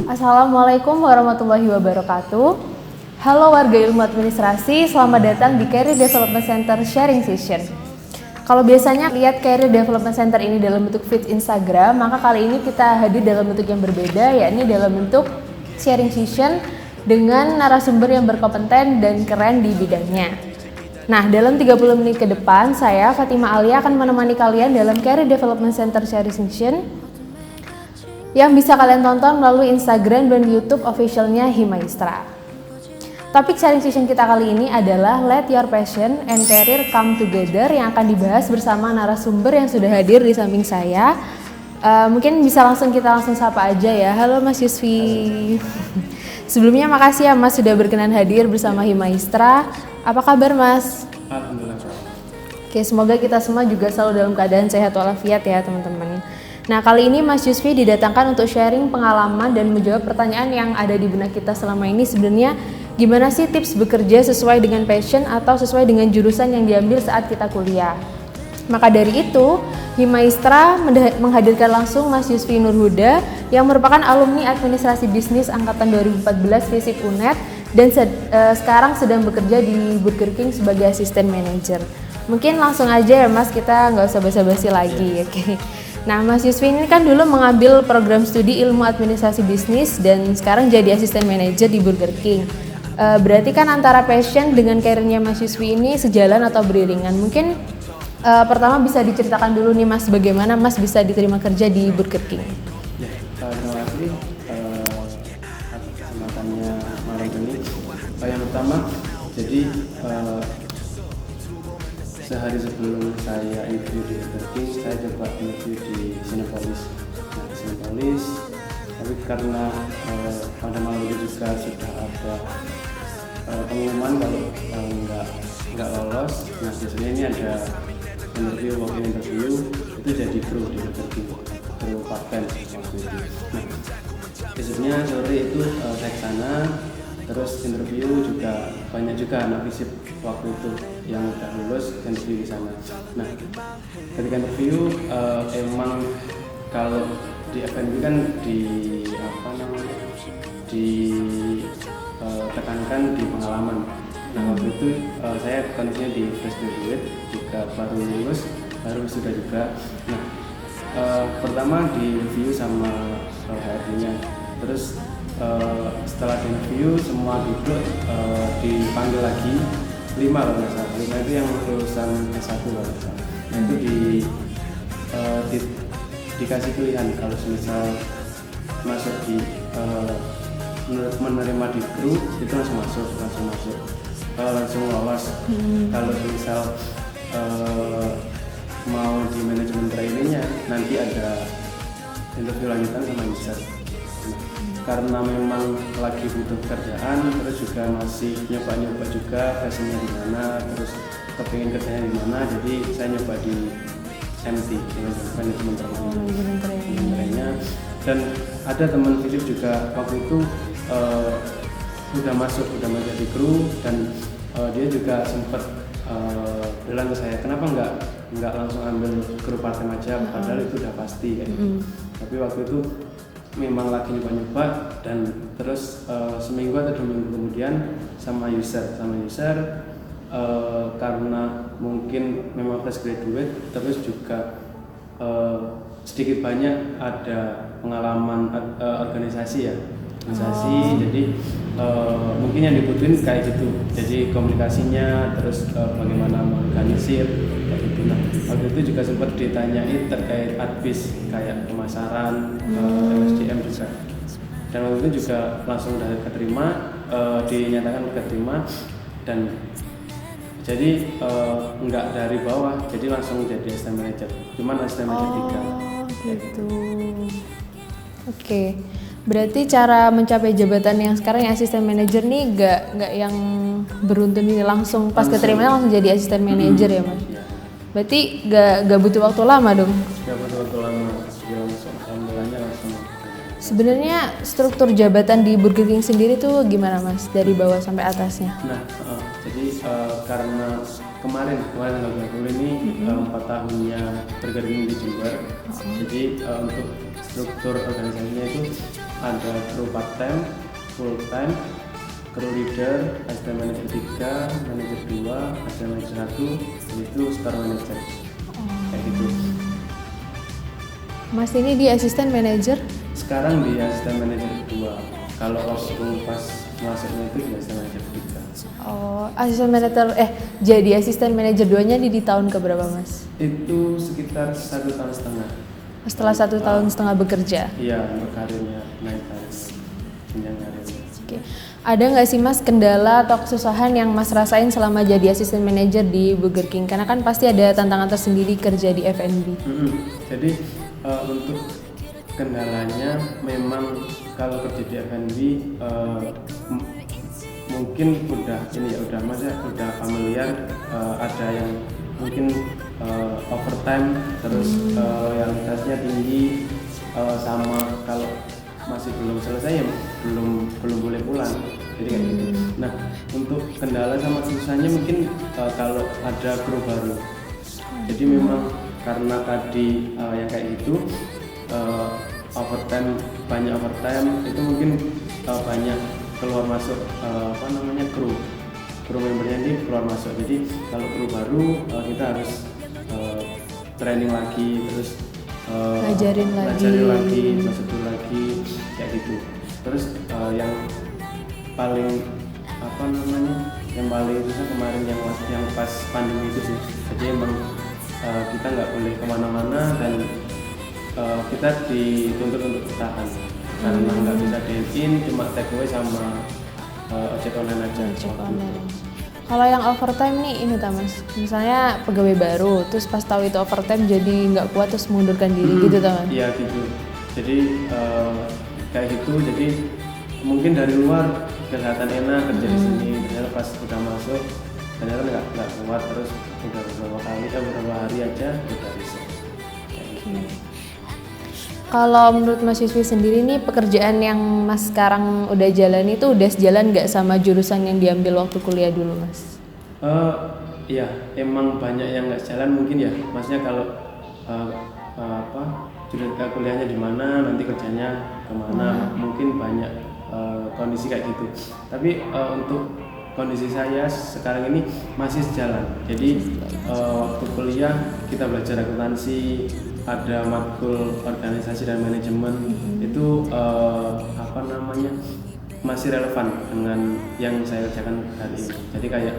Assalamualaikum warahmatullahi wabarakatuh. Halo warga ilmu administrasi, selamat datang di Career Development Center Sharing Session. Kalau biasanya lihat Career Development Center ini dalam bentuk feed Instagram, maka kali ini kita hadir dalam bentuk yang berbeda, yakni dalam bentuk sharing session dengan narasumber yang berkompeten dan keren di bidangnya. Nah, dalam 30 menit ke depan, saya Fatima Alia akan menemani kalian dalam Career Development Center Sharing Session yang bisa kalian tonton melalui Instagram dan YouTube officialnya Himaistra. Topik sharing session kita kali ini adalah Let Your Passion and Career Come Together yang akan dibahas bersama narasumber yang sudah hadir di samping saya. Mungkin bisa kita langsung sapa aja ya. Halo Mas Yusfi. Sebelumnya makasih ya Mas sudah berkenan hadir bersama Himaistra. Apa kabar Mas? Alhamdulillah. Oke, semoga kita semua juga selalu dalam keadaan sehat walafiat ya teman-teman. Nah, kali ini Mas Yusfi didatangkan untuk sharing pengalaman dan menjawab pertanyaan yang ada di benak kita selama ini. Sebenarnya gimana sih tips bekerja sesuai dengan passion atau sesuai dengan jurusan yang diambil saat kita kuliah? Maka dari itu, Himaistra menghadirkan langsung Mas Yusfi Nurhuda yang merupakan alumni administrasi bisnis angkatan 2014 FISIP UNED dan sekarang sedang bekerja di Burger King sebagai asisten manajer. Mungkin langsung aja ya Mas, kita nggak usah basa-basi lagi. Oke. Nah, Mas Yusfi ini kan dulu mengambil program studi ilmu administrasi bisnis dan sekarang jadi asisten manajer di Burger King. Berarti kan antara passion dengan karirnya Mas Yusfi ini sejalan atau beriringan. Mungkin pertama bisa diceritakan dulu nih Mas, bagaimana Mas bisa diterima kerja di Burger King? Ya, terima kasih atas kesempatannya malam ini. Yang pertama, jadi sehari sebelum saya interview di Burger King, saya coba interview di Cinepolis. Nah, Cinepolis, tapi karena pada malam itu juga sudah ada pengumuman kalau nggak lolos. Nah, biasanya ini ada interview, walk-in interview, itu jadi kru di Burger King, kru part-time waktu itu. Nah, biasanya sore itu saya ke sana, terus interview juga banyak juga anak FISIP waktu itu yang udah lulus interview di sana. Nah, ketika interview emang kalau di F&B kan ditekankan di pengalaman. Nah, waktu itu saya kondisinya di fresh graduate, juga baru lulus, baru sudah juga. Nah, pertama di review sama HRD-nya, terus setelah di review semua duduk, dipanggil lagi 5 kalau nggak salah. 5 itu yang lulusan S1 kalau nggak salah. Nah, itu dikasih pilihan kalau misal masuk di menerima di kru itu langsung masuk. Kalau langsung lolos, kalau misal mau di manajemen trainingnya nanti ada interview lanjutan sama user. Karena memang lagi butuh kerjaan, terus juga masih nyoba juga passionnya di mana, terus kepingin kerjanya di mana, jadi saya nyoba di MT, manajemen trainingnya. Dan ada teman FISIP juga waktu itu udah masuk di kru, dan dia juga sempat bilang ke saya, kenapa nggak langsung ambil kru part-time aja, padahal itu udah pasti kayak gitu. Tapi waktu itu memang lagi nyoba dan terus seminggu atau 2 minggu kemudian sama user karena mungkin memang fresh graduate, terus juga sedikit banyak ada pengalaman organisasi ya. Jadi mungkin yang dibutuhin kayak gitu, jadi komunikasinya, terus bagaimana mengorganisir kayak gitu. Nah, waktu itu juga sempat ditanyain terkait advis kayak pemasaran, MSDM juga, dan waktu itu juga langsung udah dinyatakan keterima, dan jadi nggak dari bawah, jadi langsung jadi assistant manager, cuman assistant manager 3 gitu. Oke. Berarti cara mencapai jabatan yang sekarang yang asisten manajer nih nggak yang beruntun ini langsung pas keterima langsung jadi asisten manajer ya Mas? Berarti nggak butuh waktu lama dong? Nggak butuh waktu lama, langsung alhamdulillahnya langsung. Sebenarnya struktur jabatan di Burger King sendiri tuh gimana Mas dari bawah sampai atasnya? Nah, jadi karena kemarin tanggal 20 ini 4 tahunnya Burger King di Jember, jadi untuk struktur organisasinya itu ada kru part time, full time, kru leader, asisten manajer 3, manajer 2, asisten manajer 1, itu store manager. Kayak gitu. Mas ini di asisten manajer? Sekarang di asisten manajer 2. Kalau waktu pas masuknya itu di asisten manajer 3. Oh, asisten manajer jadi asisten manajer 2-nya di tahun keberapa, Mas? Itu sekitar 1,5 tahun. Setelah 1,5 tahun bekerja. Iya, untuk karirnya naik jenjang karirnya. Oke. Ada nggak sih Mas kendala atau kesusahan yang Mas rasain selama jadi asisten manajer di Burger King? Karena kan pasti ada tantangan tersendiri kerja di F&B. Jadi untuk kendalanya memang kalau kerja di F&B mungkin udah familiar, ada yang mungkin overtime, terus yang gasnya tinggi, sama kalau masih belum selesai ya belum boleh pulang, jadi kayak gitu. Nah, untuk kendala sama susahnya mungkin kalau ada kru baru, jadi memang karena tadi yang kayak gitu, banyak overtime itu mungkin banyak keluar masuk kru membernya ini keluar masuk. Jadi kalau kru baru kita harus training lagi, terus ngajarin lagi, prosedur lagi, kayak gitu. Terus yang paling susah kemarin yang pas pandemi itu sih. Jadi emang kita nggak boleh kemana-mana dan kita dituntut untuk bertahan karena nggak bisa dine-in, cuma take away sama ojek online aja. Kalau yang overtime nih ini Mas, misalnya pegawai baru, terus pas tahu itu overtime jadi nggak kuat terus mengundurkan diri gitu Mas? Iya gitu. Jadi kayak gitu. Jadi mungkin dari luar kelihatan enak kerja di sini, ternyata pas udah masuk ternyata nggak kuat, terus udah beberapa hari aja udah resign. Kalau menurut Mas Yusfi sendiri nih, pekerjaan yang Mas sekarang udah jalani itu udah sejalan nggak sama jurusan yang diambil waktu kuliah dulu Mas? Iya, emang banyak yang nggak sejalan mungkin ya. Maksudnya kalau kuliahnya di mana, nanti kerjanya kemana, mungkin banyak kondisi kayak gitu. Tapi untuk kondisi saya sekarang ini masih sejalan. Jadi waktu kuliah kita belajar akuntansi, ada matkul organisasi dan manajemen, itu masih relevan dengan yang saya kerjakan hari ini. Jadi kayak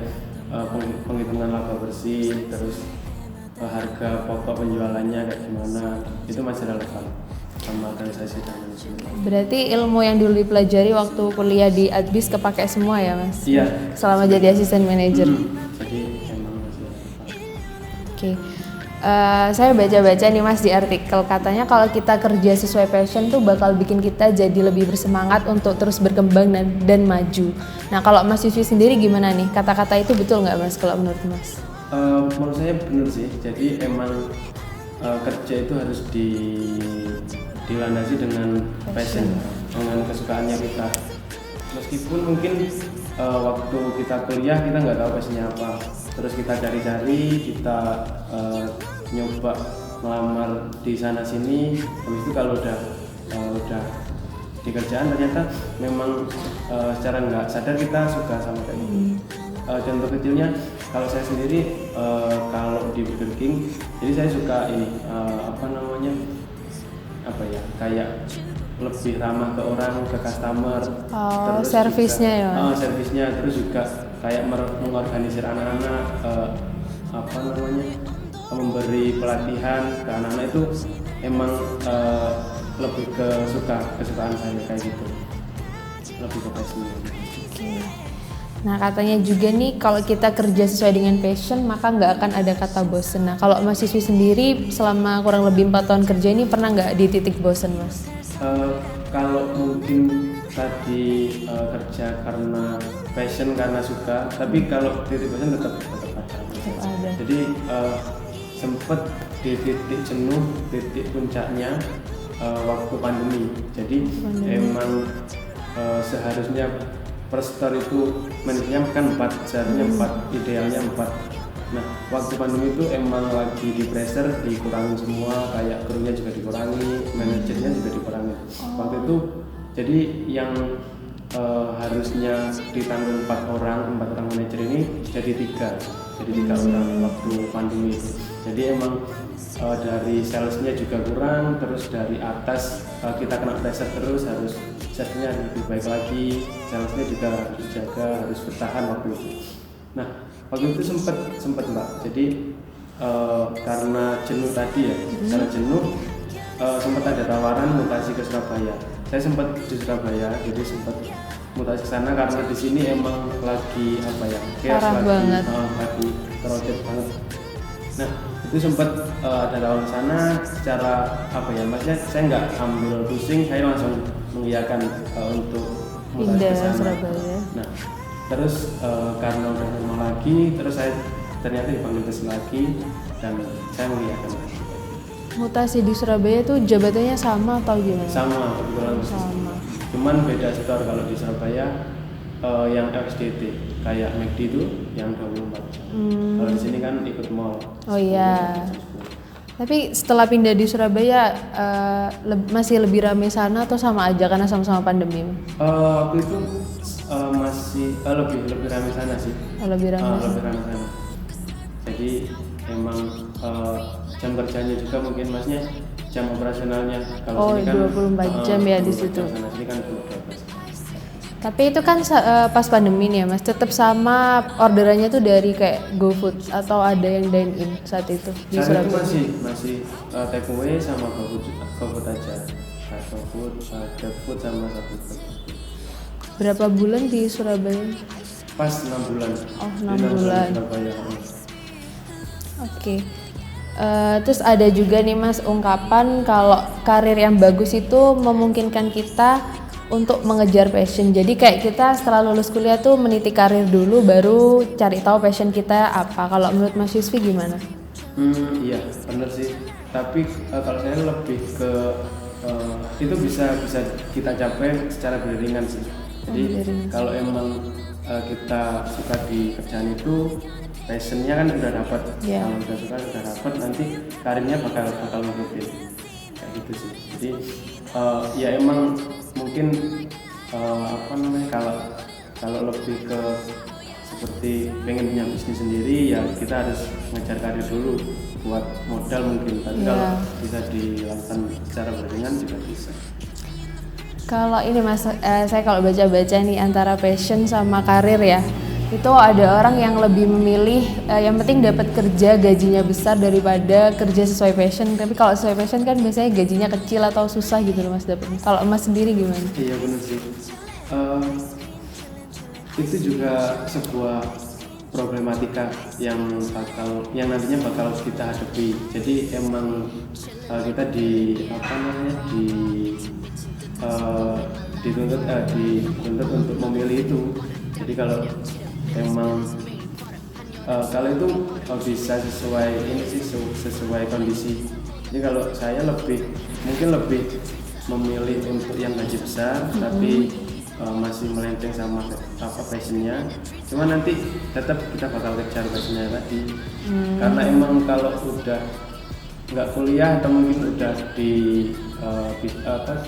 penghitungan laba bersih, terus harga pokok penjualannya kayak gimana, itu masih relevan sama organisasi dan manajemen. Berarti ilmu yang dulu dipelajari waktu kuliah di Adbis kepake semua ya Mas? Iya. Selama jadi asisten manajer. Jadi emang masih relevan. Oke. Saya baca-baca nih Mas di artikel, katanya kalau kita kerja sesuai passion tuh bakal bikin kita jadi lebih bersemangat untuk terus berkembang dan maju. Nah kalau Mas Yusfi sendiri gimana nih? Kata-kata itu betul nggak Mas kalau menurut Mas? Menurut saya benar sih. Jadi emang kerja itu harus dilandasi dengan passion, dengan kesukaannya kita. Meskipun mungkin waktu kita kuliah kita nggak tahu passionnya apa, terus kita cari-cari, kita nyoba melamar di sana sini, habis itu kalau udah di kerjaan ternyata memang secara nggak sadar kita suka sama kayak gitu. Contoh kecilnya kalau saya sendiri kalau di Burger King, jadi saya suka ini kayak lebih ramah ke orang, ke customer, terus servisnya ya. Servisnya, terus juga kayak mengorganisir anak-anak, memberi pelatihan ke anak-anak, itu emang lebih kesukaan saya kayak gitu, lebih ke passion. Nah katanya juga nih kalau kita kerja sesuai dengan passion maka nggak akan ada kata bosen. Nah kalau Mas Yusfi sendiri selama kurang lebih 4 tahun kerja ini pernah nggak di titik bosen Mas? Kalau mungkin tadi kerja karena passion, karena suka, tapi kalau titik bosen tetap ada. Jadi sempet di titik jenuh, titik puncaknya waktu pandemi. Jadi emang seharusnya per store itu manajernya kan 4, seharusnya 4, idealnya 4. Nah waktu pandemi itu emang lagi di pressure, dikurangin semua, kayak krunya juga dikurangi, manajernya juga dikurangi. Waktu itu Jadi yang harusnya ditanggung 4 orang manajer ini jadi 3 orang waktu pandemi itu. Jadi emang dari salesnya juga kurang, terus dari atas kita kena pressure terus, harus salesnya lebih baik lagi, salesnya juga harus dijaga, harus bertahan waktu itu. Nah waktu itu sempat Mbak, jadi karena jenuh tadi ya, karena jenuh sempat ada tawaran mutasi ke Surabaya. Saya sempat di Surabaya, jadi sempat mutasi ke sana karena di sini emang lagi apa ya, parah banget, lagi crowded banget. Nah itu sempat ada tawaran sana, secara apa ya, maksudnya saya nggak ambil pusing, saya langsung mengiyakan untuk mutasi ke sana. Surabaya. Nah terus karena udah normal lagi, terus saya ternyata dipanggil tes lagi dan saya mengiyakan lagi. Mutasi di Surabaya tuh jabatannya sama atau gimana? Sama, kebetulan sama. Cuman beda sektor. Kalau di Surabaya yang FSDT kayak McD itu yang 24 jam. Kalau di sini kan ikut mall. Oh iya. Tapi setelah pindah di Surabaya masih lebih ramai sana atau sama aja karena sama-sama pandemi? Waktu itu masih lebih ramai sana sih. Lebih ramai sana. Jadi emang jam kerjanya juga mungkin masnya jam operasionalnya kalau sini kan 24 jam ya di situ. Sana sini kan 12. Tapi itu kan pas pandemi nih ya Mas, tetap sama orderannya tuh dari kayak GoFood atau ada yang dine in saat itu di Surabaya? Masih take away sama GoFood aja. GoFood, GrabFood sama Shopee. Berapa bulan di Surabaya? Pas 6 bulan. Oh 6 bulan. Surabaya. Oke. Terus ada juga nih Mas ungkapan kalau karir yang bagus itu memungkinkan kita untuk mengejar passion. Jadi kayak kita setelah lulus kuliah tuh meniti karir dulu baru cari tahu passion kita apa. Kalau menurut Mas Yusfi gimana? Iya benar sih. Tapi kalau saya lebih ke itu bisa kita capai secara beriringan sih. Jadi kalau emang kita suka di kerjaan itu, passionnya kan udah dapat. Kalau udah suka udah dapat, nanti karirnya bakal ngikutin kayak gitu sih. Jadi ya emang mungkin kalau lebih ke seperti pengen punya bisnis sendiri, ya kita harus ngejar karir dulu buat modal mungkin. Tapi kalau bisa dilakukan secara beriringan juga bisa. Kalau ini Mas, saya kalau baca-baca nih antara passion sama karir ya, itu ada orang yang lebih memilih yang penting dapat kerja gajinya besar daripada kerja sesuai passion. Tapi kalau sesuai passion kan biasanya gajinya kecil atau susah gitu loh Mas dapetnya. Kalau Mas sendiri gimana? Iya benar sih. Itu juga sebuah problematika yang nantinya bakal kita hadapi. Jadi emang kita dituntut untuk memilih itu. Jadi kalau emang kalau itu bisa sesuai kondisi. Jadi kalau saya mungkin lebih memilih untuk yang gaji besar, tapi masih melenceng sama passionnya. Cuma nanti tetap kita bakal kejar passionnya tadi. Karena emang kalau udah nggak kuliah atau mungkin udah di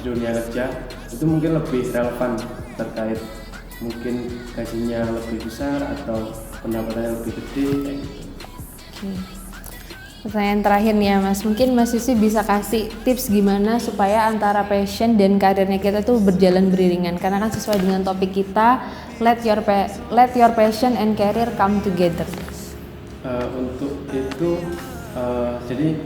dunia kerja, itu mungkin lebih relevan terkait mungkin gajinya lebih besar atau pendapatannya lebih gede kayak gitu. Pertanyaan terakhir nih ya Mas, mungkin Mas Yusfi bisa kasih tips gimana supaya antara passion dan karirnya kita tuh berjalan beriringan, karena kan sesuai dengan topik kita, let your passion and career come together. Untuk itu jadi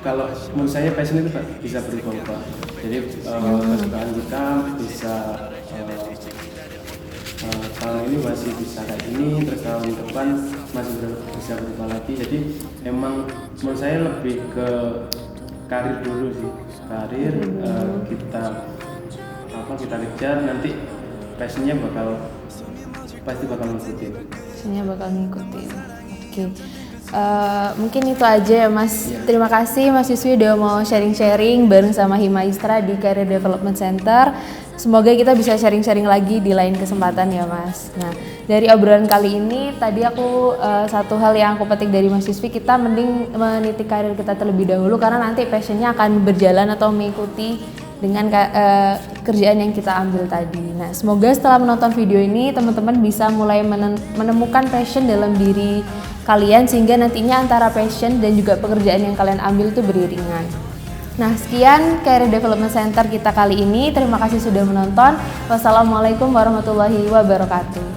kalau menurut saya passion itu bisa berubah-ubah. Jadi kesukaan kita bisa tahun ini masih bisa kayak ini, terus tahun depan masih bisa berubah lagi. Jadi emang menurut saya lebih ke karir dulu sih. Karir kita kejar, nanti passionnya pasti bakal ngikutin. Oke. Mungkin itu aja ya Mas. Terima kasih Mas Yusfi udah mau sharing-sharing bareng sama Himaistra di Career Development Center. Semoga kita bisa sharing-sharing lagi di lain kesempatan ya Mas. Nah, dari obrolan kali ini tadi aku satu hal yang aku petik dari Mas Yusfi, kita mending meniti karir kita terlebih dahulu karena nanti passionnya akan berjalan atau mengikuti dengan kerjaan yang kita ambil tadi. Nah, semoga setelah menonton video ini teman-teman bisa mulai menemukan passion dalam diri kalian sehingga nantinya antara passion dan juga pekerjaan yang kalian ambil itu beriringan. Nah, sekian Career Development Center kita kali ini. Terima kasih sudah menonton. Wassalamualaikum warahmatullahi wabarakatuh.